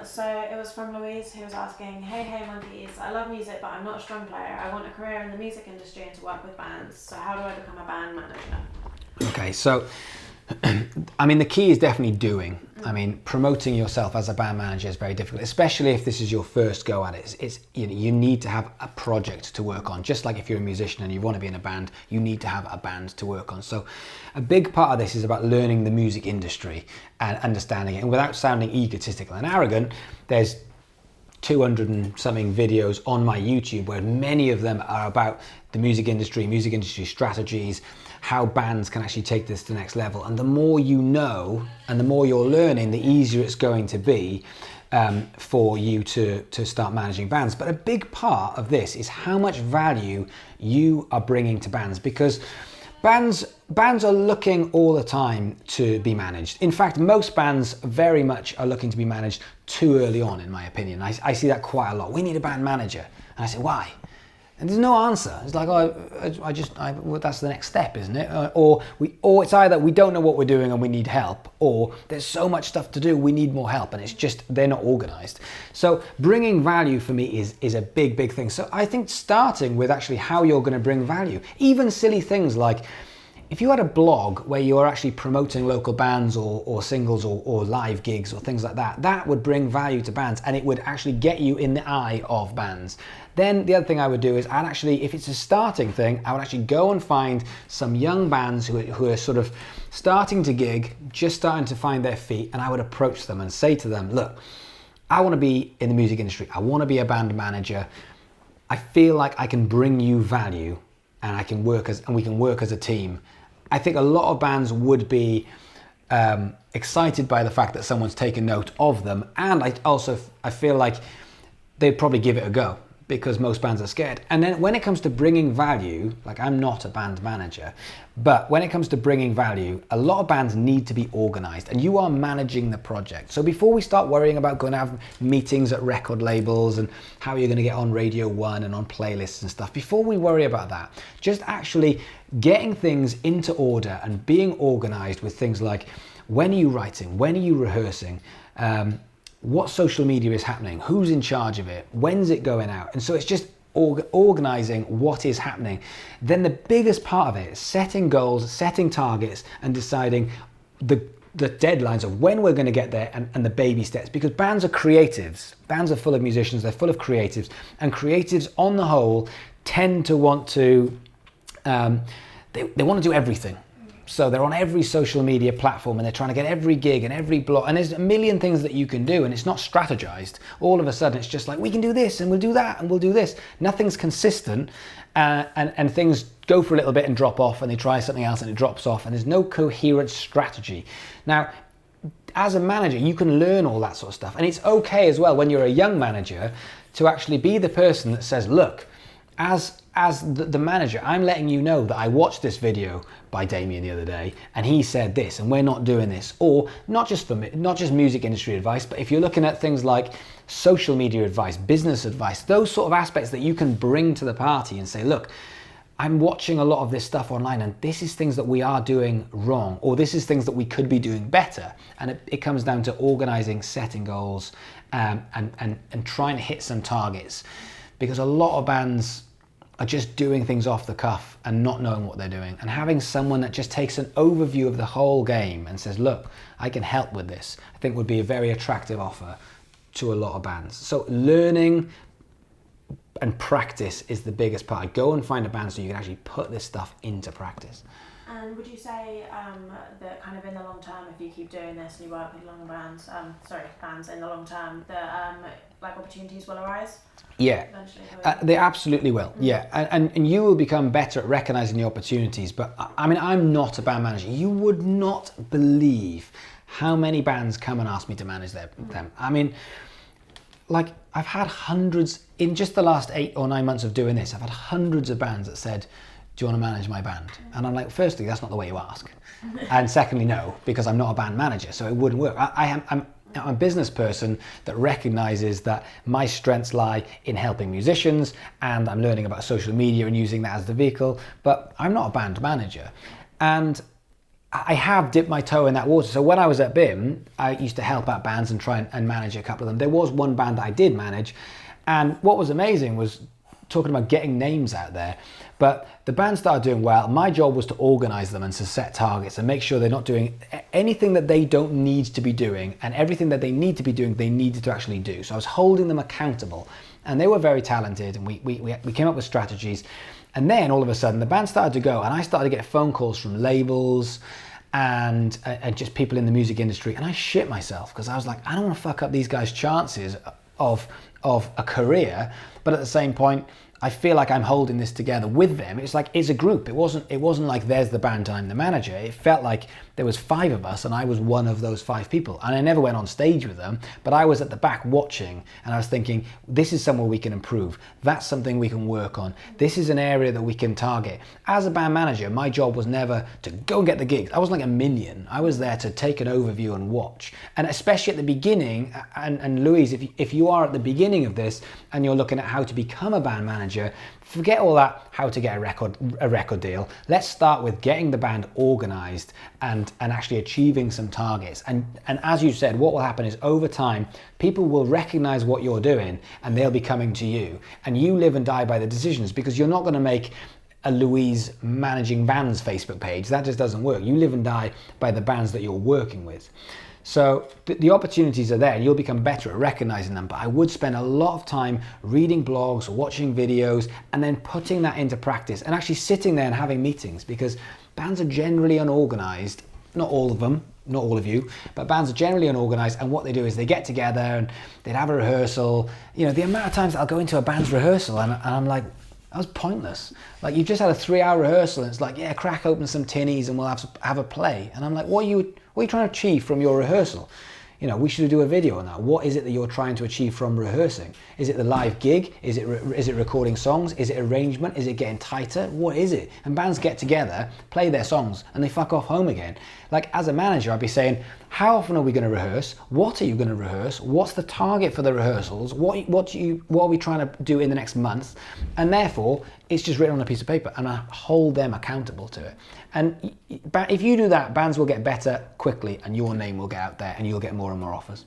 So it was from Louise, who was asking, hey monkeys, I love music but I'm not a strong player. I want a career in the music industry and to work with bands. So how do I become a band manager? Okay, so I mean the key is definitely doing. I mean promoting yourself as a band manager is very difficult, especially if this is your first go at it. It's you know, you need to have a project to work on. Just like if you're a musician and you want to be in a band, you need to have a band to work on. So a big part of this is about learning the music industry and understanding it. And without sounding egotistical and arrogant, there's 200 and something videos on my YouTube where many of them are about the music industry strategies, how bands can actually take this to the next level. And the more you know and the more you're learning, the easier it's going to be for you to start managing bands. But a big part of this is how much value you are bringing to bands, because bands are looking all the time to be managed. In fact, most bands very much are looking to be managed too early on, in my opinion. I see that quite a lot. We need a band manager. And I say, why? And there's no answer. It's like, oh, well, that's the next step, isn't it? Or it's either we don't know what we're doing and we need help, or there's so much stuff to do, we need more help, and it's just they're not organized. So bringing value for me is a big thing. So I think starting with actually how you're going to bring value, even silly things like if you had a blog where you're actually promoting local bands or singles or live gigs or things like that, that would bring value to bands and it would actually get you in the eye of bands. Then the other thing I would do is I'd actually, if it's a starting thing, I would actually go and find some young bands who are sort of starting to gig, just starting to find their feet, and I would approach them and say to them, look, I want to be in the music industry. I want to be a band manager. I feel like I can bring you value and we can work as a team. I think a lot of bands would be excited by the fact that someone's taken note of them, and I feel like they'd probably give it a go, because most bands are scared. And then when it comes to bringing value, like I'm not a band manager, but when it comes to bringing value, a lot of bands need to be organized and you are managing the project. So before we start worrying about going to have meetings at record labels and how you're going to get on Radio 1 and on playlists and stuff, before we worry about that, just actually getting things into order and being organized with things like, when are you writing? When are you rehearsing? What social media is happening, who's in charge of it, when's it going out, and so it's just organizing what is happening. Then the biggest part of it is setting goals, setting targets, and deciding the deadlines of when we're going to get there and the baby steps, because bands are creatives. Bands are full of musicians, they're full of creatives, and creatives on the whole tend to want to, they want to do everything. So they're on every social media platform and they're trying to get every gig and every blog, and there's a million things that you can do, and it's not strategized. All of a sudden it's just like, we can do this and we'll do that and we'll do this. Nothing's consistent, and things go for a little bit and drop off, and they try something else and it drops off, and there's no coherent strategy. Now, as a manager, you can learn all that sort of stuff, and it's okay as well when you're a young manager to actually be the person that says, look, as the manager, I'm letting you know that I watched this video by Damien the other day and he said this and we're not doing this. Or not just music industry advice, but if you're looking at things like social media advice, business advice, those sort of aspects that you can bring to the party and say, look, I'm watching a lot of this stuff online and this is things that we are doing wrong, or this is things that we could be doing better. And it comes down to organizing, setting goals, and trying to hit some targets, because a lot of bands are just doing things off the cuff and not knowing what they're doing, and having someone that just takes an overview of the whole game and says, look, I can help with this, I think would be a very attractive offer to a lot of bands. So learning and practice is the biggest part. Go and find a band so you can actually put this stuff into practice. And would you say that kind of in the long term, if you keep doing this and you work with bands in the long term, that like opportunities will arise? Yeah, they absolutely will. Yeah, and you will become better at recognizing the opportunities. But I mean, I'm not a band manager. You would not believe how many bands come and ask me to manage them. I mean, like I've had hundreds in just the last 8 or 9 months of doing this. I've had hundreds of bands that said, do you want to manage my band? And I'm like, firstly, that's not the way you ask. And secondly, no, because I'm not a band manager, so it wouldn't work. I'm a business person that recognizes that my strengths lie in helping musicians, and I'm learning about social media and using that as the vehicle, but I'm not a band manager. And I have dipped my toe in that water. So when I was at BIM, I used to help out bands and try and manage a couple of them. There was one band that I did manage, and what was amazing was talking about getting names out there. But the band started doing well. My job was to organize them and to set targets and make sure they're not doing anything that they don't need to be doing, and everything that they need to be doing, they needed to actually do. So I was holding them accountable, and they were very talented, and we came up with strategies. And then all of a sudden the band started to go, and I started to get phone calls from labels and just people in the music industry, and I shit myself because I was like, I don't want to fuck up these guys' chances of a career, but at the same point, I feel like I'm holding this together with them. It's like, it's a group. It wasn't like there's the band and I'm the manager. It felt like there was 5 of us and I was one of those 5 people. And I never went on stage with them, but I was at the back watching, and I was thinking, this is somewhere we can improve. That's something we can work on. This is an area that we can target. As a band manager, my job was never to go and get the gigs. I wasn't like a minion. I was there to take an overview and watch. And especially at the beginning, and Louise, if you are at the beginning of this and you're looking at how to become a band manager, forget all that how to get a record deal. Let's start with getting the band organized and actually achieving some targets. And as you said, what will happen is over time, people will recognize what you're doing and they'll be coming to you. And you live and die by the decisions, because you're not going to make a Louise managing bands Facebook page. That just doesn't work. You live and die by the bands that you're working with. So the opportunities are there, and you'll become better at recognizing them. But I would spend a lot of time reading blogs, watching videos, and then putting that into practice and actually sitting there and having meetings, because bands are generally unorganized. Not all of them, not all of you, but bands are generally unorganized, and what they do is they get together and they'd have a rehearsal. You know, the amount of times I'll go into a band's rehearsal and I'm like, that was pointless. Like, you've just had a 3-hour rehearsal and it's like, yeah, crack open some tinnies and we'll have a play. And I'm like, what are you trying to achieve from your rehearsal? You know, we should do a video on that. What is it that you're trying to achieve from rehearsing? Is it the live gig? Is it recording songs? Is it arrangement? Is it getting tighter? What is it? And bands get together, play their songs, and they fuck off home again. Like, as a manager, I'd be saying, how often are we going to rehearse? What are you going to rehearse? What's the target for the rehearsals? What are we trying to do in the next month? And therefore, it's just written on a piece of paper, and I hold them accountable to it. And if you do that, bands will get better quickly, and your name will get out there, and you'll get more and more offers.